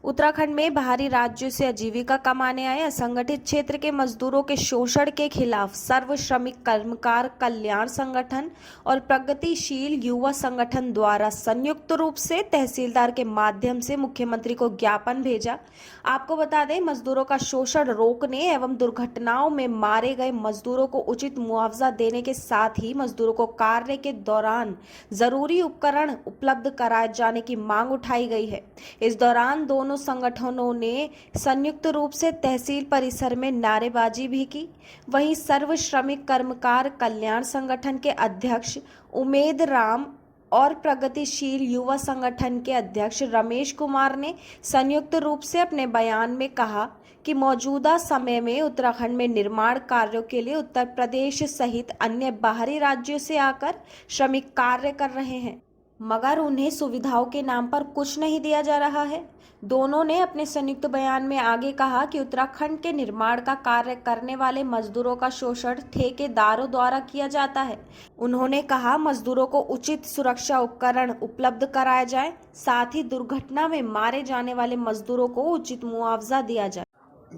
उत्तराखंड में बाहरी राज्यों से आजीविका कमाने आए असंगठित क्षेत्र के मजदूरों के शोषण के खिलाफ सर्व श्रमिक कर्मकार कल्याण संगठन और प्रगतिशील युवा संगठन द्वारा संयुक्त रूप से तहसीलदार के माध्यम से मुख्यमंत्री को ज्ञापन भेजा। आपको बता दें, मजदूरों का शोषण रोकने एवं दुर्घटनाओं में मारे गए मजदूरों को उचित मुआवजा देने के साथ ही मजदूरों को कार्य के दौरान जरूरी उपकरण उपलब्ध कराए जाने की मांग उठाई गई है। इस दौरान दोनों संगठनों ने संयुक्त रूप से तहसील परिसर में नारेबाजी भी की। वहीं सर्व श्रमिक कर्मकार कल्याण संगठन के अध्यक्ष उमेद राम और प्रगतिशील युवा संगठन के अध्यक्ष रमेश कुमार ने संयुक्त रूप से अपने बयान में कहा कि मौजूदा समय में उत्तराखंड में निर्माण कार्यों के लिए उत्तर प्रदेश सहित अन्य बाहरी राज्यों से आकर श्रमिक कार्य कर रहे हैं, मगर उन्हें सुविधाओं के नाम पर कुछ नहीं दिया जा रहा है। दोनों ने अपने संयुक्त बयान में आगे कहा कि उत्तराखंड के निर्माण का कार्य करने वाले मजदूरों का शोषण ठेकेदारों द्वारा किया जाता है। उन्होंने कहा, मजदूरों को उचित सुरक्षा उपकरण उपलब्ध कराए जाए, साथ ही दुर्घटना में मारे जाने वाले मजदूरों को उचित मुआवजा दिया जाए।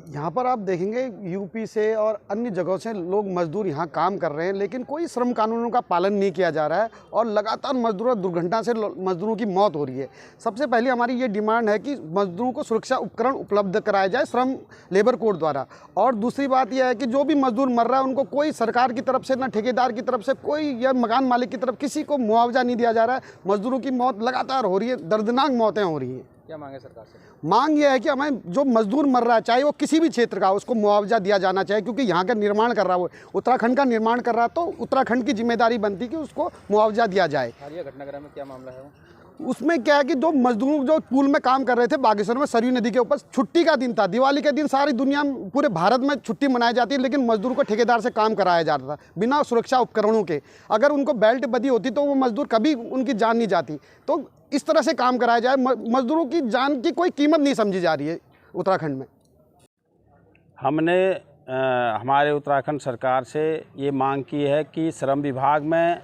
यहाँ पर आप देखेंगे यूपी से और अन्य जगहों से लोग मजदूर यहाँ काम कर रहे हैं, लेकिन कोई श्रम कानूनों का पालन नहीं किया जा रहा है और लगातार मजदूरों दुर्घटना से मजदूरों की मौत हो रही है। सबसे पहले हमारी ये डिमांड है कि मजदूरों को सुरक्षा उपकरण उपलब्ध कराया जाए श्रम लेबर कोड द्वारा। और दूसरी बात यह है कि जो भी मजदूर मर रहा है उनको कोई सरकार की तरफ से, ना ठेकेदार की तरफ से, कोई या मकान मालिक की तरफ किसी को मुआवजा नहीं दिया जा रहा है। मजदूरों की मौत लगातार हो रही है, दर्दनाक मौतें हो रही हैं। क्या मांगे सरकार से? मांग यह है कि हमें जो मजदूर मर रहा है, चाहे वो किसी भी क्षेत्र का, उसको मुआवजा दिया जाना चाहिए, क्योंकि यहाँ का निर्माण कर रहा है, वो उत्तराखंड का निर्माण कर रहा है, तो उत्तराखंड की जिम्मेदारी बनती है कि उसको मुआवजा दिया जाए। हालिया घटनाक्रम में क्या मामला है? उसमें क्या है कि दो मजदूर जो पुल में काम कर रहे थे बागेश्वर में, सरयू नदी के ऊपर, छुट्टी का दिन था, दिवाली के दिन सारी दुनिया पूरे भारत में छुट्टी मनाई जाती है, लेकिन मजदूर को ठेकेदार से काम कराया जाता था बिना सुरक्षा उपकरणों के। अगर उनको बेल्ट बदी होती तो वो मजदूर कभी उनकी जान नहीं जाती। तो इस तरह से काम कराया जाए, मजदूरों की जान की कोई कीमत नहीं समझी जा रही है उत्तराखंड में। हमने हमारे उत्तराखंड सरकार से ये मांग की है कि श्रम विभाग में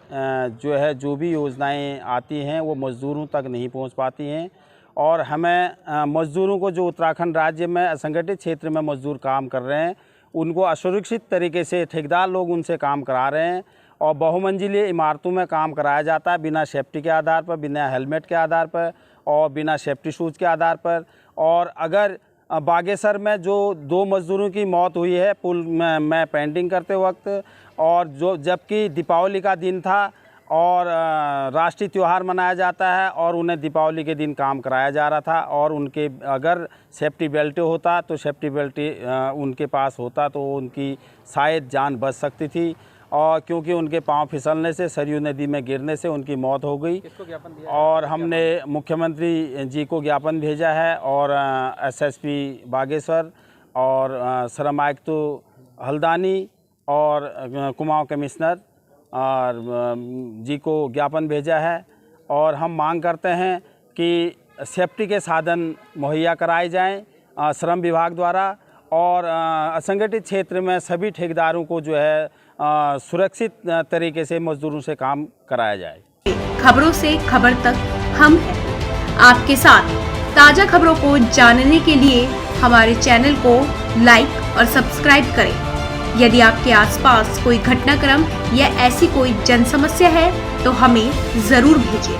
जो भी योजनाएं आती हैं वो मज़दूरों तक नहीं पहुंच पाती हैं, और हमें मज़दूरों को जो उत्तराखंड राज्य में असंगठित क्षेत्र में मज़दूर काम कर रहे हैं उनको असुरक्षित तरीके से ठेकेदार लोग उनसे काम करा रहे हैं, और बहुमंजिली इमारतों में काम कराया जाता है बिना सेफ्टी के आधार पर, बिना हेलमेट के आधार पर और बिना सेफ्टी शूज़ के आधार पर। और अगर बागेश्वर में जो 2 मज़दूरों की मौत हुई है पुल में पेंटिंग करते वक्त, और जबकि दीपावली का दिन था और राष्ट्रीय त्यौहार मनाया जाता है और उन्हें दीपावली के दिन काम कराया जा रहा था, और उनके अगर सेफ्टी बेल्ट होता तो सेफ्टी बेल्ट उनके पास होता तो उनकी शायद जान बच सकती थी, और क्योंकि उनके पांव फिसलने से सरयू नदी में गिरने से उनकी मौत हो गई। किसको ज्ञापन दिया? और हमने मुख्यमंत्री जी को ज्ञापन भेजा है, और एसएसपी बागेश्वर और श्रम आयुक्त हल्दानी और कुमाऊं कमिश्नर और जी को ज्ञापन भेजा है। और हम मांग करते हैं कि सेफ्टी के साधन मुहैया कराए जाएं श्रम विभाग द्वारा, और असंगठित क्षेत्र में सभी ठेकेदारों को जो है सुरक्षित तरीके से मजदूरों से काम कराया जाए। खबरों से खबर तक हम हैं आपके साथ। ताजा खबरों को जानने के लिए हमारे चैनल को लाइक और सब्सक्राइब करें। यदि आपके आसपास कोई घटनाक्रम या ऐसी कोई जन समस्या है तो हमें जरूर भेजें।